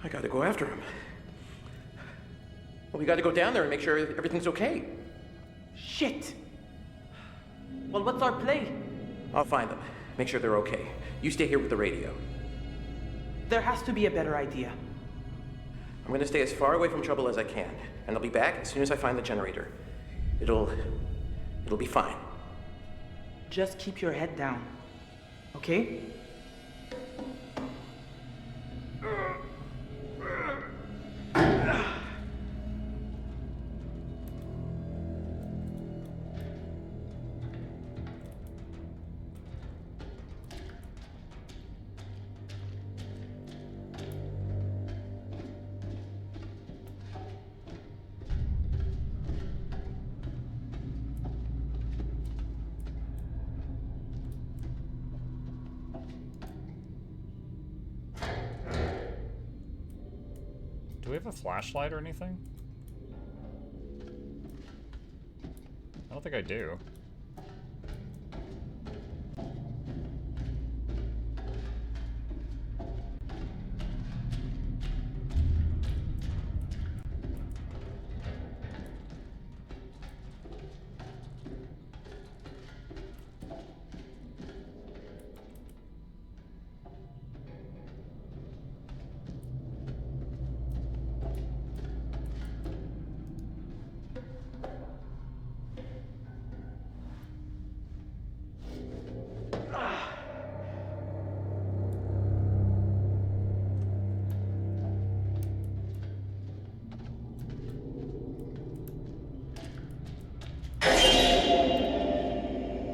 I gotta go after him. Well, we gotta go down there and make sure everything's okay. Shit! Well, what's our play? I'll find them. Make sure they're okay. You stay here with the radio. There has to be a better idea. I'm gonna stay as far away from trouble as I can, and I'll be back as soon as I find the generator. It'll be fine. Just keep your head down, okay? Do we have a flashlight or anything? I don't think I do.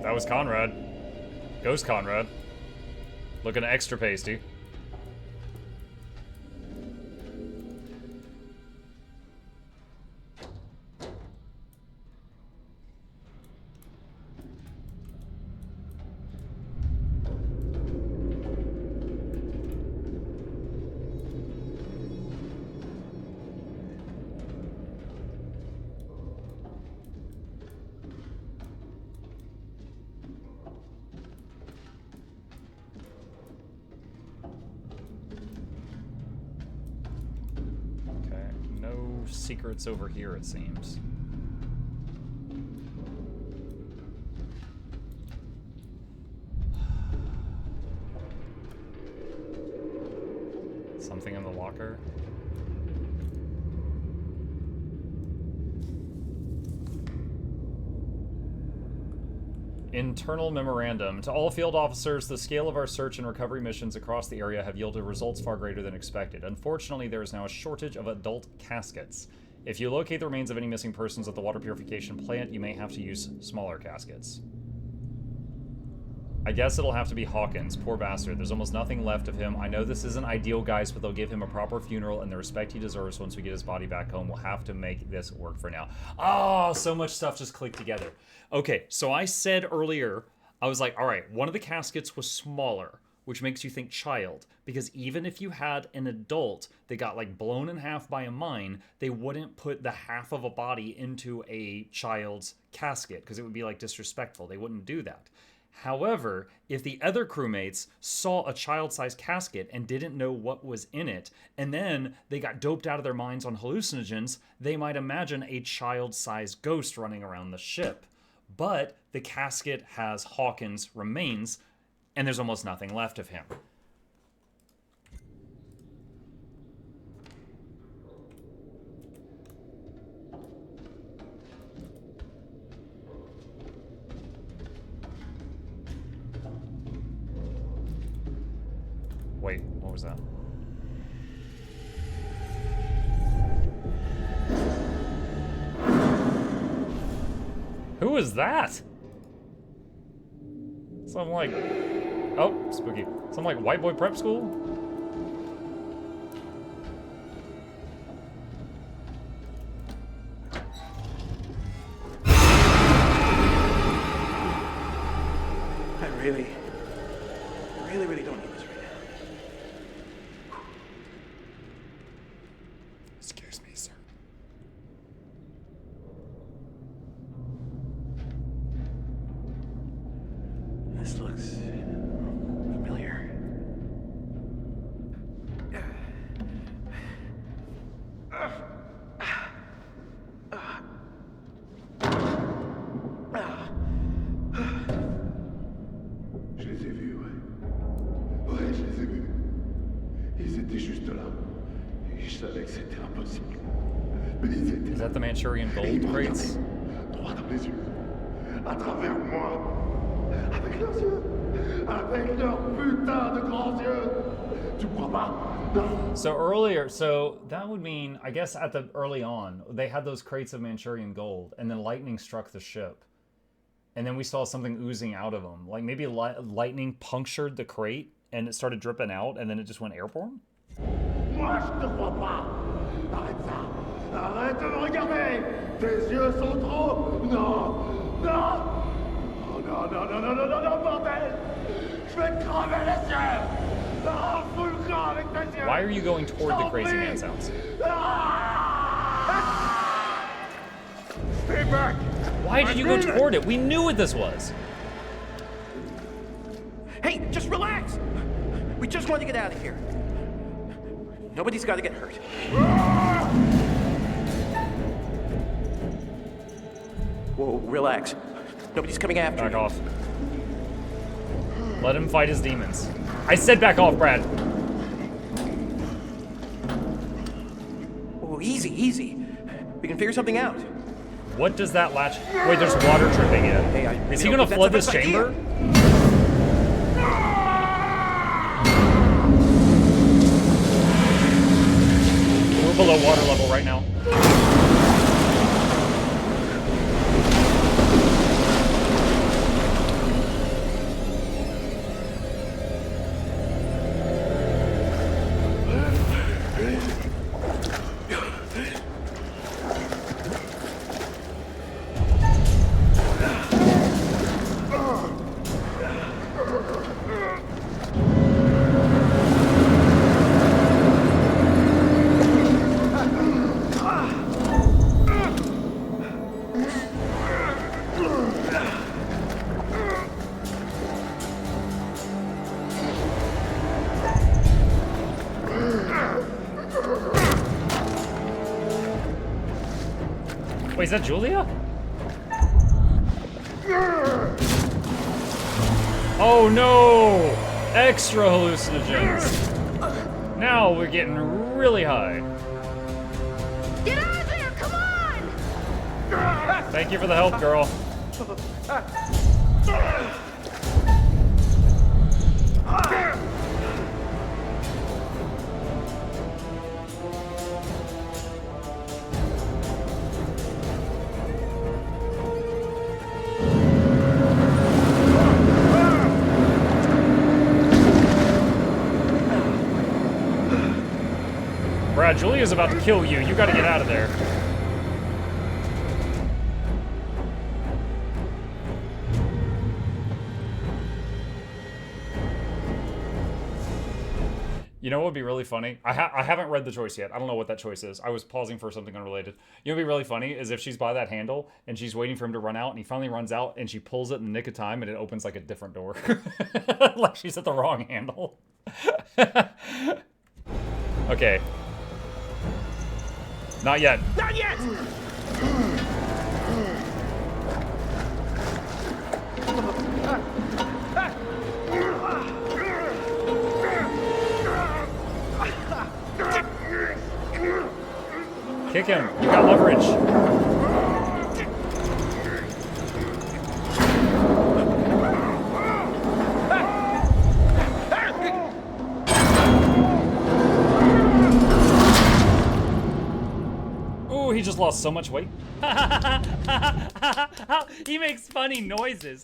That was Conrad. Ghost Conrad. Looking extra pasty. Secrets over here, it seems. Something in the locker. Internal memorandum. To all field officers, the scale of our search and recovery missions across the area have yielded results far greater than expected. Unfortunately, there is now a shortage of adult caskets. If you locate the remains of any missing persons at the water purification plant, you may have to use smaller caskets. I guess it'll have to be Hawkins. Poor bastard. There's almost nothing left of him. I know this isn't ideal, guys, but they'll give him a proper funeral and the respect he deserves once we get his body back home. We'll have to make this work for now. Oh, so much stuff just clicked together. Okay, so I said earlier, I was like, all right, one of the caskets was smaller, which makes you think child, because even if you had an adult that got like blown in half by a mine, they wouldn't put the half of a body into a child's casket because it would be like disrespectful. They wouldn't do that. However, if the other crewmates saw a child-sized casket and didn't know what was in it, and then they got doped out of their minds on hallucinogens, they might imagine a child-sized ghost running around the ship. But the casket has Hawkins' remains, and there's almost nothing left of him. Wait, what was that? Who was that? Some like... Oh, spooky. Some like white boy prep school? I really don't need this right now. Excuse me, sir. This looks familiar. les ai vus. Ils étaient juste là. Et je savais que c'était impossible. Mais ils étaient Is là. that the Manchurian Et ils gold me crates? regardaient, droit dans les yeux. À travers moi. Avec leurs yeux. Avec leurs putains de grands yeux. Tu crois pas? Non. So earlier, so that would mean, I guess at the early on, they had those crates of Manchurian gold, and then lightning struck the ship. And then we saw something oozing out of them. Like maybe lightning punctured the crate, and it started dripping out, and then it just went airborne? Moi, je te crois pas. Arrête ça. Arrête de me regarder. Tes yeux sont trop... Non. Non. Oh, non, non, non, non, non, non, non, bordel. Je vais te crever les yeux. Ah, fous le camp avec tes yeux. Why are you going toward the crazy man sounds? Stay back. Why did you go toward it? We knew what this was. Hey, just relax! We just want to get out of here. Nobody's got to get hurt. Whoa, relax. Nobody's coming after Back you. off. Let him fight his demons. I said back off, Brad. Oh, easy, easy. We can figure something out. What does that latch? Wait, there's water dripping in. Hey, Is you he know, gonna that's flood the this best idea. chamber? We're below water level right now. Wait, is that Julia? Oh no! Extra hallucinogens. Now we're getting really high. Get out of there! Come on! Thank you for the help, girl. Brad, Julia's about to kill you. You gotta get out of there. You know what would be really funny? I haven't read the choice yet. I don't know what that choice is. I was pausing for something unrelated. You know what would be really funny is if she's by that handle and she's waiting for him to run out and he finally runs out and she pulls it in the nick of time and it opens like a different door. Like she's at the wrong handle. Okay. Not yet. Not yet! Kick him. You got leverage. Ooh, he just lost so much weight. He makes funny noises.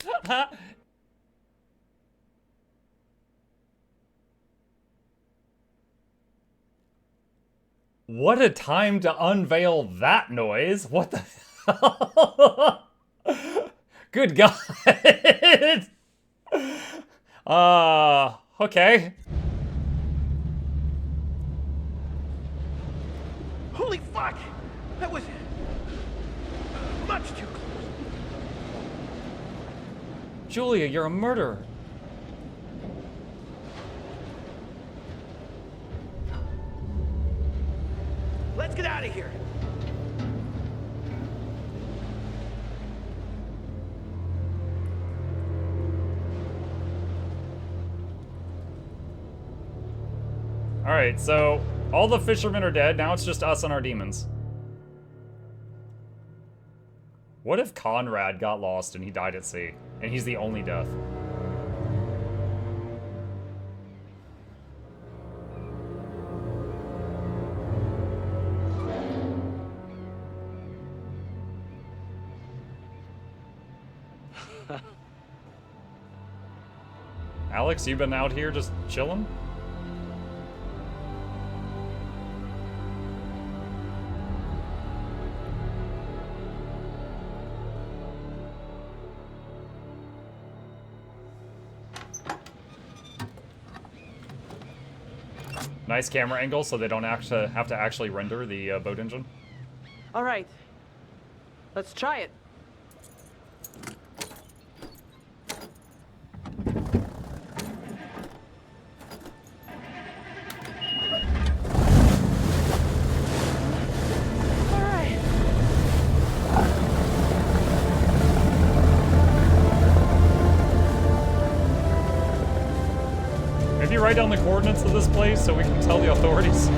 What a time to unveil that noise. What the hell? Good God. Okay. Holy fuck! That was much too close. Julia, you're a murderer. Let's get out of here. Alright, so all the fishermen are dead. Now it's just us and our demons. What if Conrad got lost and he died at sea? And he's the only death? Alex, you been out here just chilling? Nice camera angle so they don't have to actually render the boat engine. All right. Let's try it. All right. Maybe write down the coordinates of this place so we can tell the authorities.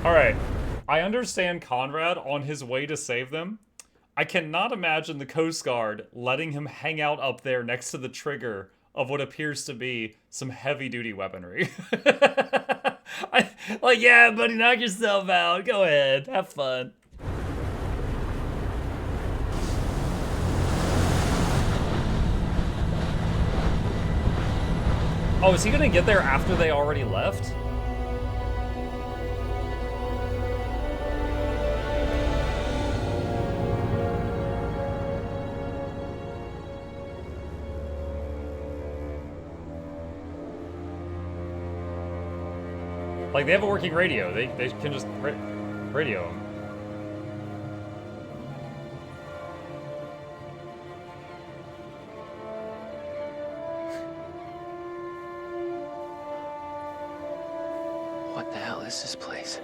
Alright, I understand Conrad on his way to save them. I cannot imagine the Coast Guard letting him hang out up there next to the trigger of what appears to be some heavy-duty weaponry. Like, yeah, buddy, knock yourself out. Go ahead, have fun. Oh, is he gonna get there after they already left? Like, they have a working radio. They can just radio him. What the hell is this place?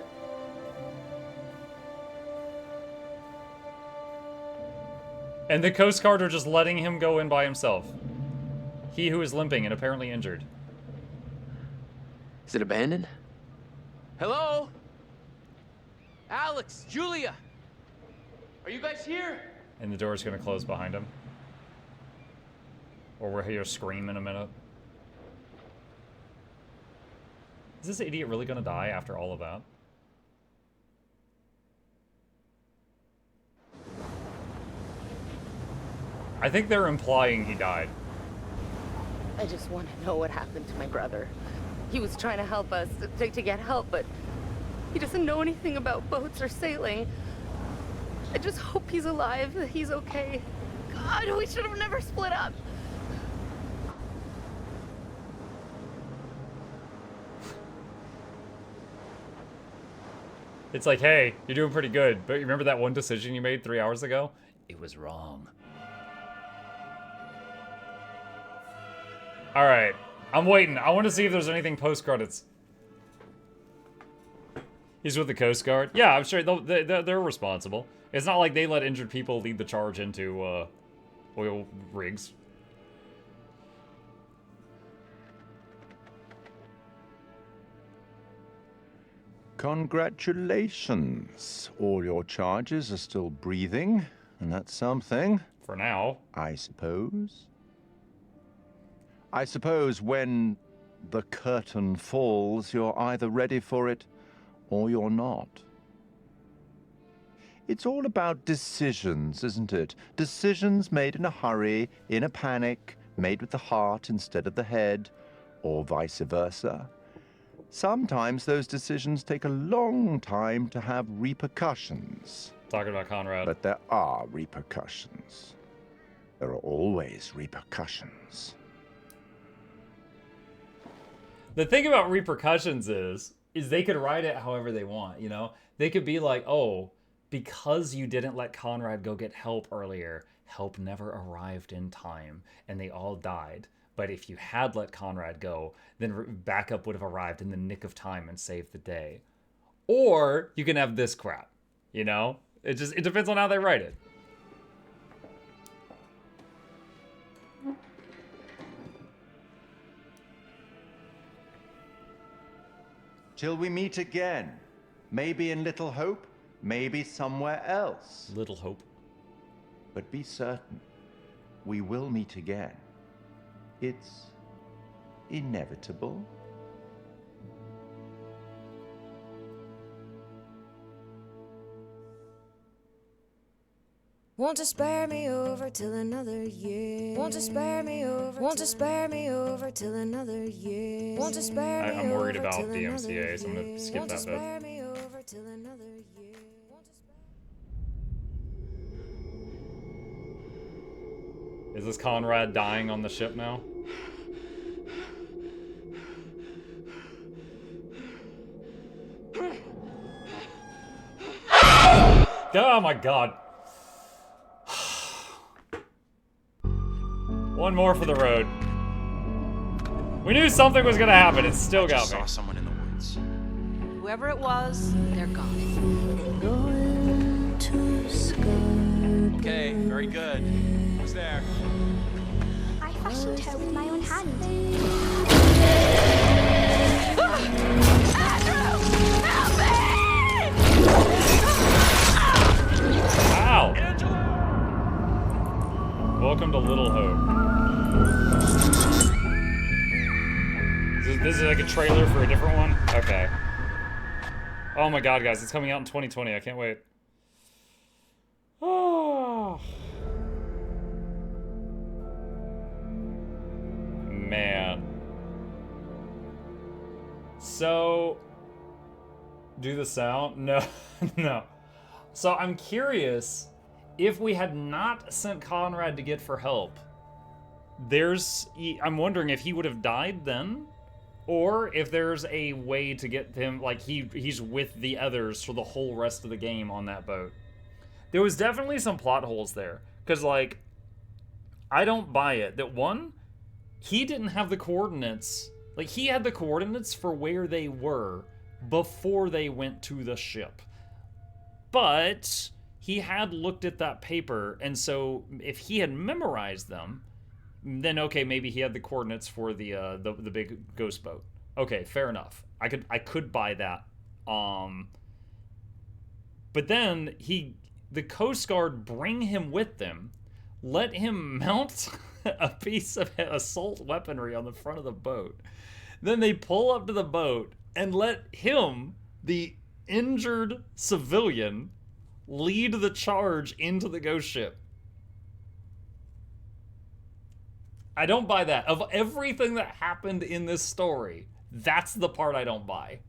And the Coast Guard are just letting him go in by himself. He who is limping and apparently injured. Is it abandoned? Hello? Alex, Julia! Are you guys here? And the door's gonna close behind him. Or we'll hear a scream in a minute. Is this idiot really gonna die after all of that? I think they're implying he died. I just want to know what happened to my brother. He was trying to help us, to get help, but he doesn't know anything about boats or sailing. I just hope he's alive, that he's okay. God, we should have never split up. It's like, hey, you're doing pretty good, but you remember that one decision you made 3 hours ago? It was wrong. Alright, I'm waiting. I want to see if there's anything post-credits. He's with the Coast Guard? Yeah, I'm sure they're responsible. It's not like they let injured people lead the charge into oil rigs. Congratulations. All your charges are still breathing, and that's something. For now. I suppose. I suppose when the curtain falls, you're either ready for it or you're not. It's all about decisions, isn't it? Decisions made in a hurry, in a panic, made with the heart instead of the head, or vice versa. Sometimes those decisions take a long time to have repercussions. Talking about Conrad. But there are repercussions. There are always repercussions. The thing about repercussions is they could write it however they want, you know? They could be like, oh, because you didn't let Conrad go get help earlier, help never arrived in time, and they all died. But if you had let Conrad go, then backup would have arrived in the nick of time and saved the day. Or you can have this crap, you know? It depends on how they write it. Till we meet again. Maybe in Little Hope, maybe somewhere else. Little Hope. But be certain, we will meet again. It's inevitable. Won't you spare me over till another year? Won't you spare me over? Won't you spare me over till another year? Won't you spare me over? I'm worried about the MCA, so I'm gonna skip Won't you that spare bit. me over till another year? Won't you spare- Is this Conrad dying on the ship now? Oh my god. One more for the road. We knew something was gonna happen. It still got me. I saw someone in the woods. Whoever it was, they're gone. Okay, very good. Who's there? I fashioned her with my own hand. Ow! Welcome to Little Hope. This is like a trailer for a different one? Okay. Oh my god, guys, it's coming out in 2020. I can't wait. Oh. Man. So, do the sound? No, no. So I'm curious, if we had not sent Conrad to get for help, I'm wondering if he would have died then, or if there's a way to get him, like he's with the others for the whole rest of the game on that boat. There was definitely some plot holes there, because like, I don't buy it. That one, he didn't have the coordinates, like he had the coordinates for where they were before they went to the ship. But he had looked at that paper, and so if he had memorized them, then okay, maybe he had the coordinates for the big ghost boat. Okay, fair enough. I could buy that. But then the Coast Guard bring him with them, let him mount a piece of assault weaponry on the front of the boat. Then they pull up to the boat and let him, the injured civilian, lead the charge into the ghost ship. I don't buy that. Of everything that happened in this story, that's the part I don't buy.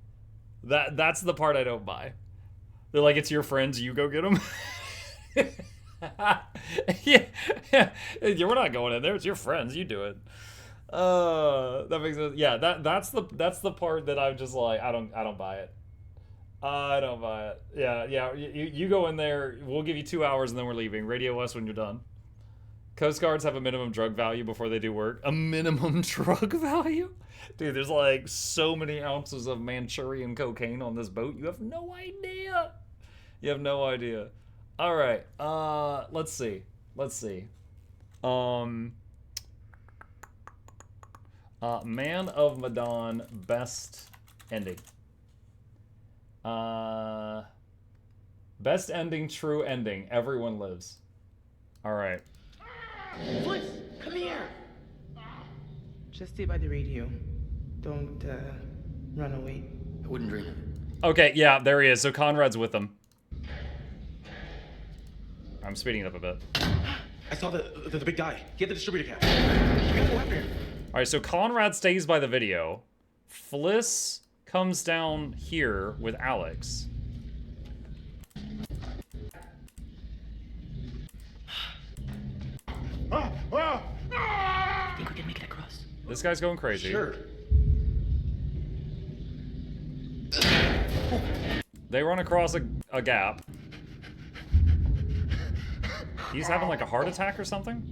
That's the part I don't buy. They're like, it's your friends, you go get them. yeah, we're not going in there. It's your friends, you do it. That makes sense. Yeah, that's the part that I'm just like, I don't buy it. I don't buy it. Yeah. You go in there. We'll give you 2 hours and then we're leaving. Radio us when you're done. Coast Guards have a minimum drug value before they do work. A minimum drug value? Dude, there's like so many ounces of Manchurian cocaine on this boat. You have no idea. You have no idea. All right. Let's see. Man of Medan, best ending. Best ending, true ending. Everyone lives. All right. Fritz, come here. Just stay by the radio. Don't run away. I wouldn't dream of it. Okay, yeah, there he is. So Conrad's with them. I'm speeding it up a bit. I saw the big guy. He had the distributor cap. Go after him. All right, so Conrad stays by the video. Fliss comes down here with Alex. I think we can make it across. This guy's going crazy. Sure. They run across a gap. He's having like a heart attack or something?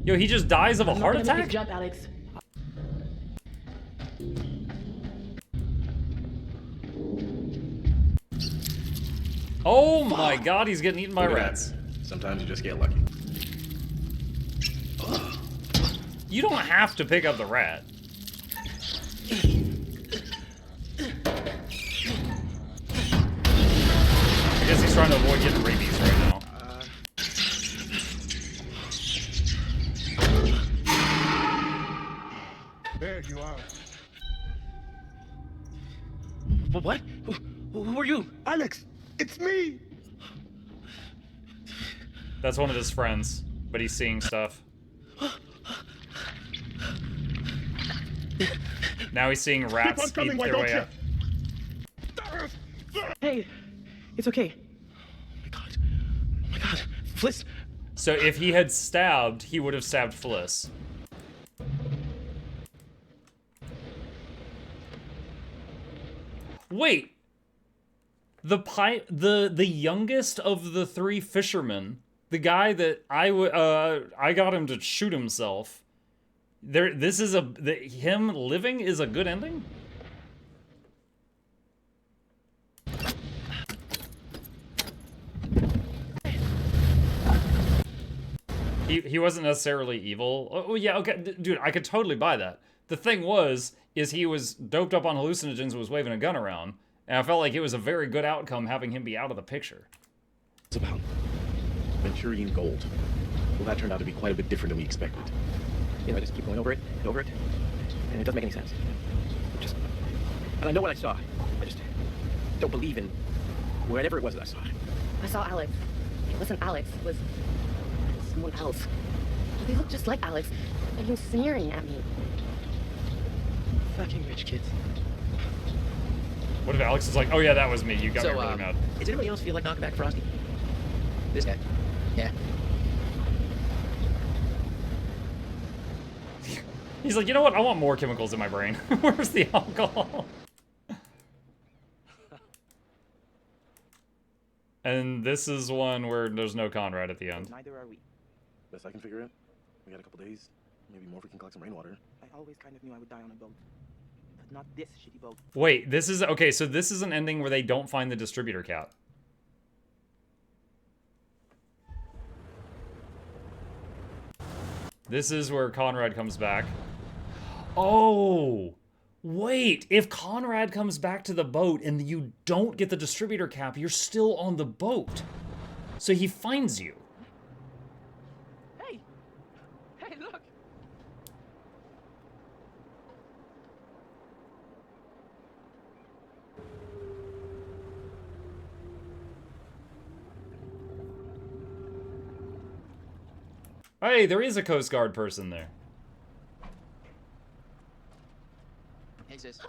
Yo, he just dies of a heart attack? Jump, Alex. Oh my god, he's getting eaten by rats. Sometimes you just get lucky. You don't have to pick up the rat. He's trying to avoid getting rabies right now. There you are. What? Who are you? Alex, it's me! That's one of his friends, but he's seeing stuff. Now he's seeing rats eat coming, why their don't way you? up. Hey, it's okay. Oh my god. Fliss. So if he had stabbed, he would have stabbed Fliss. Wait. The youngest of the three fishermen, the guy that I got him to shoot himself. This is him living is a good ending? He wasn't necessarily evil. Oh yeah, okay, dude, I could totally buy that. The thing is he was doped up on hallucinogens and was waving a gun around, and I felt like it was a very good outcome having him be out of the picture. It's about Venturian gold. Well, that turned out to be quite a bit different than we expected. You know, I just keep going over it, and it doesn't make any sense. And I know what I saw. I just don't believe in whatever it was that I saw. I saw Alex. It wasn't Alex. It was someone else. They looked just like Alex, and he was sneering at me. Fucking rich kids. What if Alex is like, oh yeah, that was me, you got me really mad. Does anybody else feel like knocking back Frosty? This guy. Yeah. He's like, you know what, I want more chemicals in my brain. Where's the alcohol? And this is one where there's no Conrad at the end. Neither are we. Best I can figure it. We got a couple days. Maybe more if we can collect some rainwater. I always kind of knew I would die on a boat. But not this shitty boat. Wait, this is, okay, so this is an ending where they don't find the distributor cap. This is where Conrad comes back. Oh, wait, if Conrad comes back to the boat and you don't get the distributor cap, you're still on the boat. So he finds you. Hey! Hey, look! Hey, there is a Coast Guard person there. Hey, sis.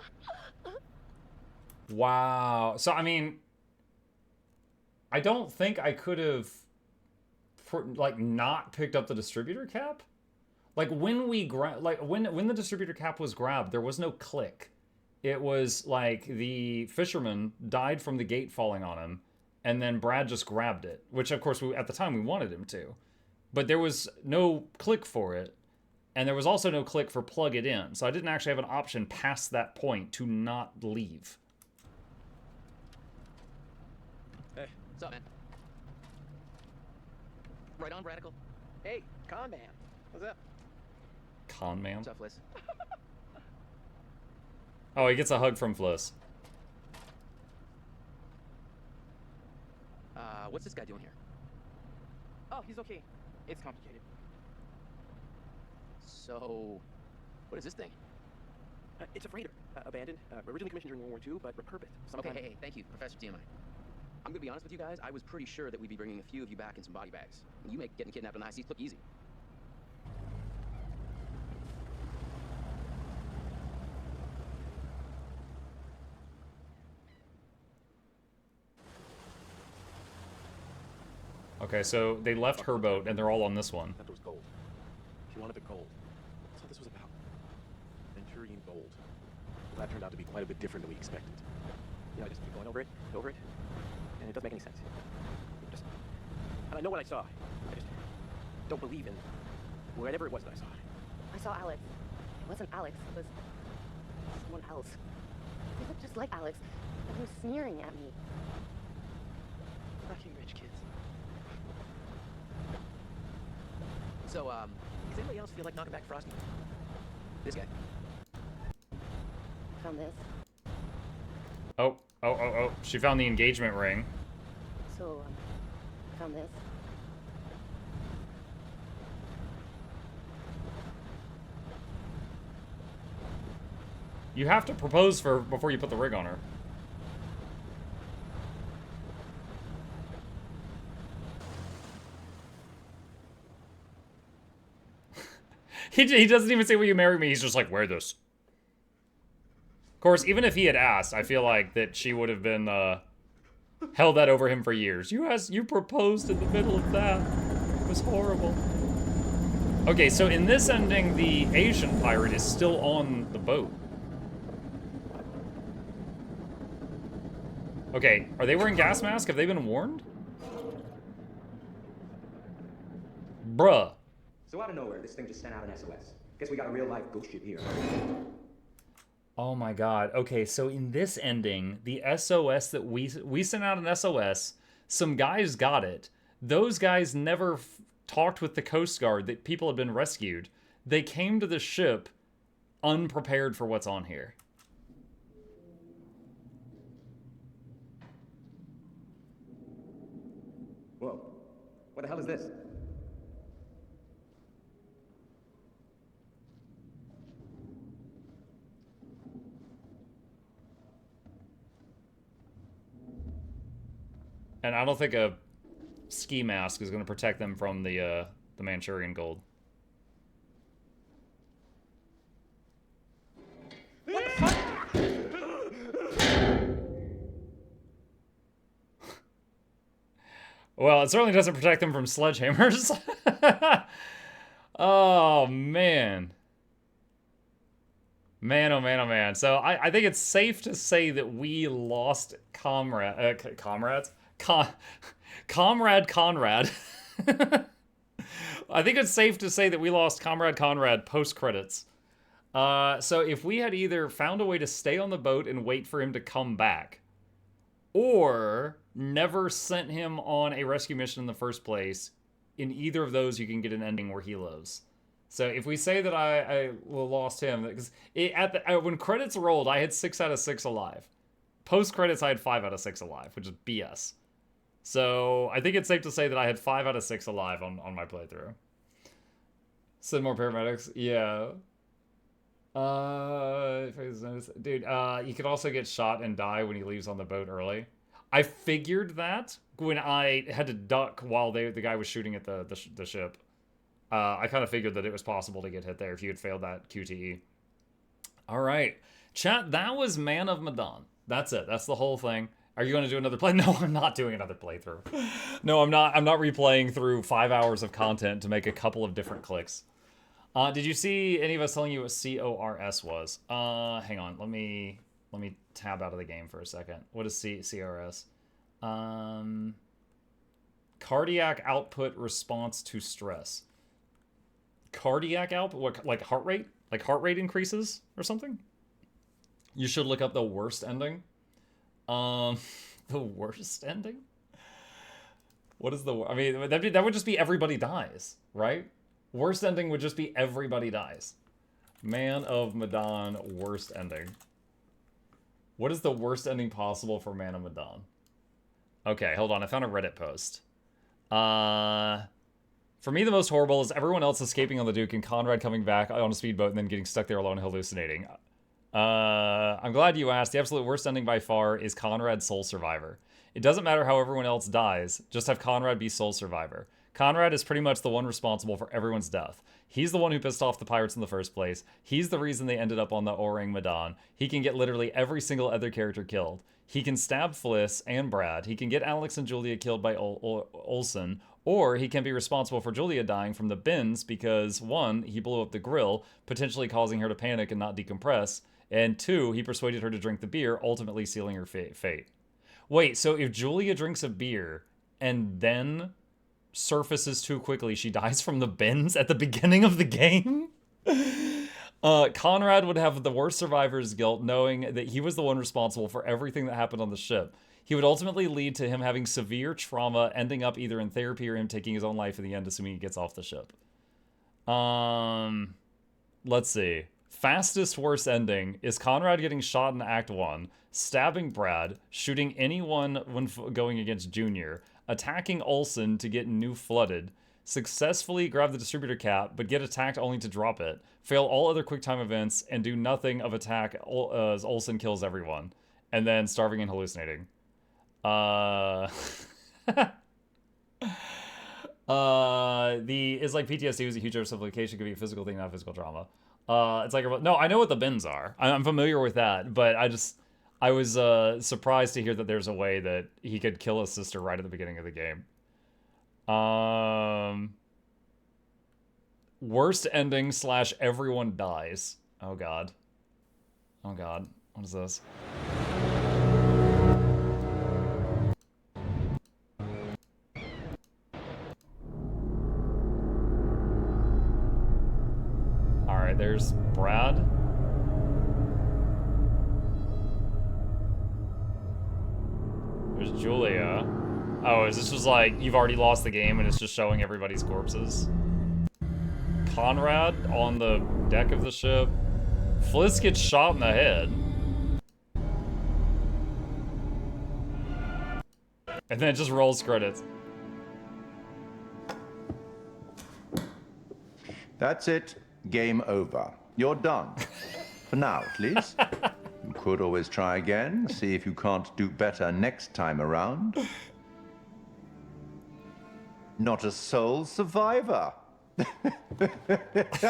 Wow. So, I mean, I don't think I could have, like, not picked up the distributor cap. Like, when we when the distributor cap was grabbed, there was no click. It was like the fisherman died from the gate falling on him, and then Brad just grabbed it, which, of course, at the time we wanted him to. But there was no click for it, and there was also no click for plug it in. So I didn't actually have an option past that point to not leave. Hey, what's up, man? Right on, Radical. Hey, Con Man. What's up? Con man? What's up, Fliss? Oh, he gets a hug from Fliss. What's this guy doing here? Oh, he's okay. It's complicated. So, what is this thing? It's a freighter. Abandoned. Originally commissioned during World War II, but repurposed. Okay, hey, thank you, Professor TMI. I'm gonna be honest with you guys, I was pretty sure that we'd be bringing a few of you back in some body bags. You make getting kidnapped on the high seas look easy. Okay, so they left her boat, and they're all on this one. That was gold. She wanted the gold. That's what this was about. Venturian gold. Well, that turned out to be quite a bit different than we expected. You know, I just keep going over it, and it doesn't make any sense. And I know what I saw. I just don't believe in whatever it was that I saw. I saw Alex. It wasn't Alex. It was someone else. They looked just like Alex, and he was sneering at me. Fucking rich kids. So, does anybody else feel like knocking back Frosty? This guy. Found this. Oh. She found the engagement ring. So, So, I found this. You have to propose before you put the rig on her. He doesn't even say, will you marry me? He's just like, wear this. Of course, even if he had asked, I feel like that she would have been, held that over him for years. You proposed in the middle of that. It was horrible. Okay, so in this ending, the Asian pirate is still on the boat. Okay, are they wearing gas masks? Have they been warned? Bruh. So out of nowhere, this thing just sent out an SOS. Guess we got a real life ghost ship here. Oh my god. Okay, so in this ending, the SOS that we sent out an SOS, some guys got it. Those guys never talked with the Coast Guard that people had been rescued. They came to the ship unprepared for what's on here. Whoa. What the hell is this? And I don't think a ski mask is going to protect them from the Manchurian gold. What the fuck? Well, it certainly doesn't protect them from sledgehammers. Oh, man. Man, oh man, oh man. So I think it's safe to say that we lost Comrade Conrad. I think it's safe to say that we lost Comrade Conrad post-credits. So if we had either found a way to stay on the boat and wait for him to come back, or never sent him on a rescue mission in the first place, in either of those you can get an ending where he lives. So if we say that I lost him, because when credits rolled, I had 6 out of 6 alive. Post-credits, I had 5 out of 6 alive, which is BS. So I think it's safe to say that I had 5 out of 6 alive on my playthrough. Send more paramedics. Yeah. Dude, you could also get shot and die when he leaves on the boat early. I figured that when I had to duck while the guy was shooting at the ship. I kind of figured that it was possible to get hit there if you had failed that QTE. All right. Chat, that was Man of Medan. That's it. That's the whole thing. Are you going to do another play? No, I'm not doing another playthrough. No, I'm not replaying through 5 hours of content to make a couple of different clicks. Did you see any of us telling you what CORS was? Hang on. Let me tab out of the game for a second. What is CRS? Cardiac output response to stress. Cardiac output? What, like heart rate? Like heart rate increases or something? You should look up the worst ending. The worst ending? What is the... I mean, that would just be everybody dies, right? Worst ending would just be everybody dies. Man of Medan, worst ending. What is the worst ending possible for Man of Medan? Okay, hold on. I found a Reddit post. For me, the most horrible is everyone else escaping on the Duke and Conrad coming back on a speedboat and then getting stuck there alone hallucinating. I'm glad you asked. The absolute worst ending by far is Conrad sole survivor. It doesn't matter how everyone else dies, just have Conrad be sole survivor. Conrad is pretty much the one responsible for everyone's death. He's the one who pissed off the pirates in the first place. He's the reason they ended up on the Orang Medan. He can get literally every single other character killed. He can stab Fliss and Brad. He can get Alex and Julia killed by Olsen. Or he can be responsible for Julia dying from the bends because, 1, he blew up the grill, potentially causing her to panic and not decompress. And 2, he persuaded her to drink the beer, ultimately sealing her fate. Wait, so if Julia drinks a beer and then surfaces too quickly, she dies from the bends at the beginning of the game? Conrad would have the worst survivor's guilt, knowing that he was the one responsible for everything that happened on the ship. He would ultimately lead to him having severe trauma, ending up either in therapy or him taking his own life in the end, assuming he gets off the ship. Let's see. Fastest worst ending is Conrad getting shot in Act 1, stabbing Brad, shooting anyone when going against Junior, attacking Olsen to get new flooded, successfully grab the distributor cap, but get attacked only to drop it, fail all other QuickTime events, and do nothing of attack as Olsen kills everyone, and then starving and hallucinating. It's like PTSD was a huge oversimplification, could be a physical thing, not a physical trauma. It's like, no, I know what the bins are. I'm familiar with that, but I was surprised to hear that there's a way that he could kill his sister right at the beginning of the game. Worst ending / everyone dies. Oh god. Oh god. What is this? Alright, there's Brad. There's Julia. Oh, is this just like, you've already lost the game and it's just showing everybody's corpses? Conrad on the deck of the ship. Fliss gets shot in the head. And then it just rolls credits. That's it. Game over. You're done. For now, at least. You could always try again, see if you can't do better next time around. Not a sole survivor.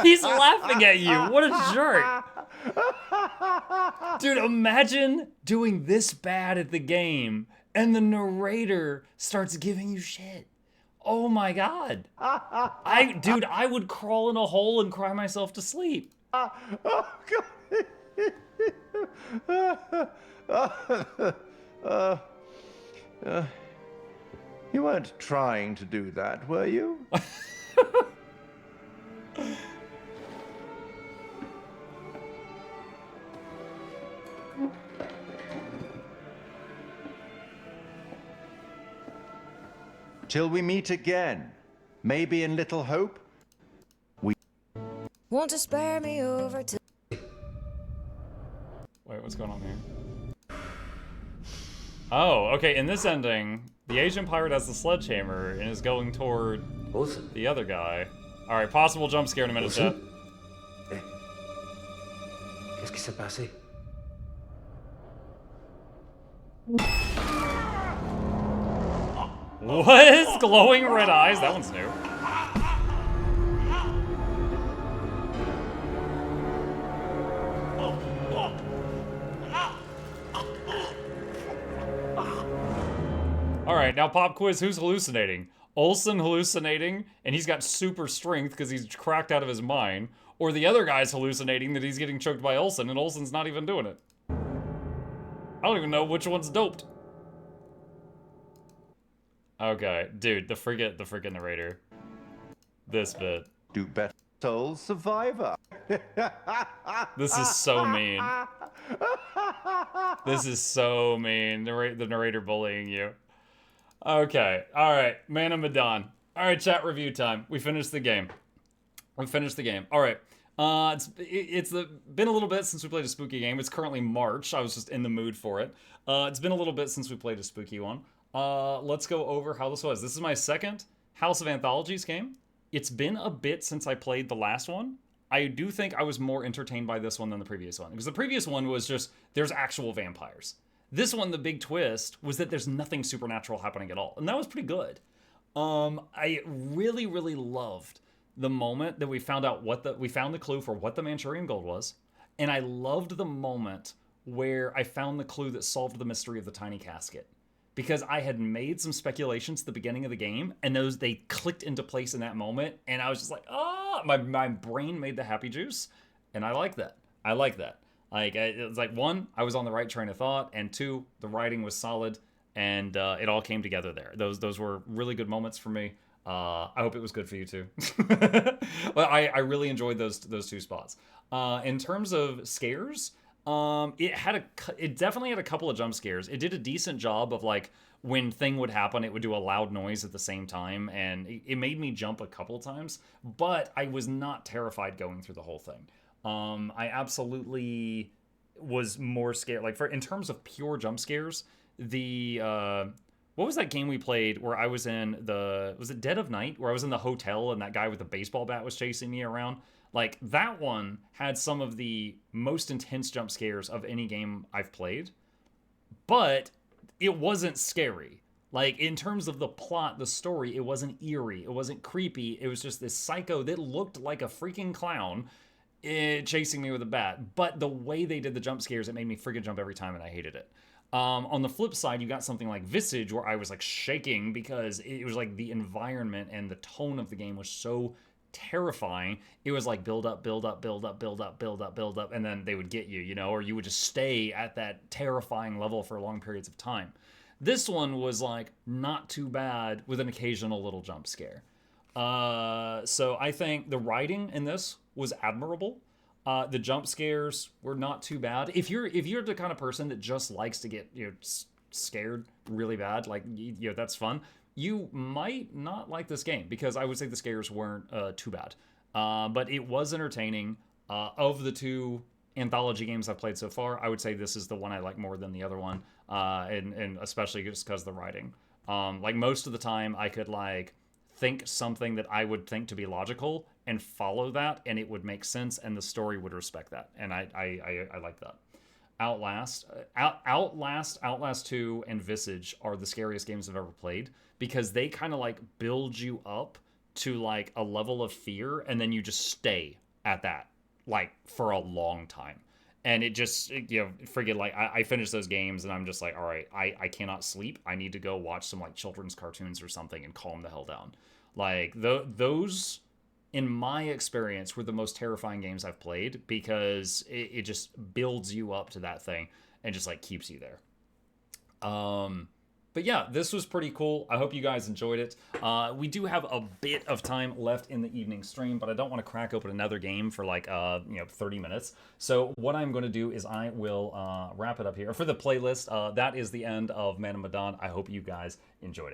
He's laughing at you. What a jerk. Dude, imagine doing this bad at the game and the narrator starts giving you shit. Oh my god. Dude, I would crawl in a hole and cry myself to sleep. Oh, God. You weren't trying to do that, were you? Till we meet again, maybe in Little Hope, we Want to spare me over to... Wait, what's going on here? Oh, okay, in this ending, the Asian pirate has the sledgehammer and is going toward the other guy. Alright, possible jump scare in a minute, chat. Qu'est-ce qui s'est passé? What? Glowing red eyes? That one's new. Alright, now pop quiz, who's hallucinating? Olsen hallucinating, and he's got super strength because he's cracked out of his mind, or the other guy's hallucinating that he's getting choked by Olsen, and Olsen's not even doing it. I don't even know which one's doped. Okay, dude, the freaking narrator. This bit. do better. Sole survivor. This is so mean. This is so mean. The narrator bullying you. Okay, alright, Man of Medan. Alright, chat review time. We finished the game. Alright. It's been a little bit since we played a spooky game. It's currently March. I was just in the mood for it. It's been a little bit since we played a spooky one. Let's go over how this was. This is my second House of Anthologies game. It's been a bit since I played the last one. I do think I was more entertained by this one than the previous one. Because the previous one was just, there's actual vampires. This one, the big twist, was that there's nothing supernatural happening at all. And that was pretty good. I really, really loved the moment that we found out we found the clue for what the Manchurian Gold was. And I loved the moment where I found the clue that solved the mystery of the tiny casket. Because I had made some speculations at the beginning of the game, and they clicked into place in that moment, and I was just like, my brain made the happy juice, and I like that. Like, it was like, one, I was on the right train of thought, and two, the writing was solid, and it all came together there. Those were really good moments for me. I hope it was good for you too. But I really enjoyed those two spots. In terms of scares, it definitely had a couple of jump scares. It did a decent job of, like, when thing would happen, it would do a loud noise at the same time, and it made me jump a couple of times, but I was not terrified going through the whole thing. I absolutely was more scared. Like, in terms of pure jump scares, the what was that game we played where I was in was it Dead of Night, where I was in the hotel and that guy with the baseball bat was chasing me around? Like, that one had some of the most intense jump scares of any game I've played, but it wasn't scary. Like, in terms of the plot, the story, it wasn't eerie, it wasn't creepy, it was just this psycho that looked like a freaking clown chasing me with a bat. But the way they did the jump scares, it made me freaking jump every time, and I hated it. On the flip side, you got something like Visage, where I was like shaking because it was like the environment and the tone of the game was so terrifying. It was like build up, build up, build up, build up, build up, build up, and then they would get you, you know, or you would just stay at that terrifying level for long periods of time. This one was like not too bad with an occasional little jump scare. So I think the writing in this was admirable. The jump scares were not too bad. If you're the kind of person that just likes to get, you know, scared really bad, like, you know, that's fun. You might not like this game because I would say the scares weren't too bad. But it was entertaining. Of the two anthology games I've played so far, I would say this is the one I like more than the other one, and especially just because of the writing. Like, most of the time, I could like think something that I would think to be logical and follow that, and it would make sense, and the story would respect that, and I like that. Outlast 2, and Visage are the scariest games I've ever played because they kind of like build you up to like a level of fear, and then you just stay at that like for a long time. And it just, you know, friggin' like I finished those games and I'm just like, all right, I cannot sleep. I need to go watch some like children's cartoons or something and calm the hell down. Like those, in my experience, were the most terrifying games I've played because it just builds you up to that thing and just like keeps you there. But yeah, this was pretty cool. I hope you guys enjoyed it. We do have a bit of time left in the evening stream, but I don't want to crack open another game for like 30 minutes. So what I'm going to do is I will wrap it up here for the playlist. That is the end of Medan. I hope you guys enjoyed it.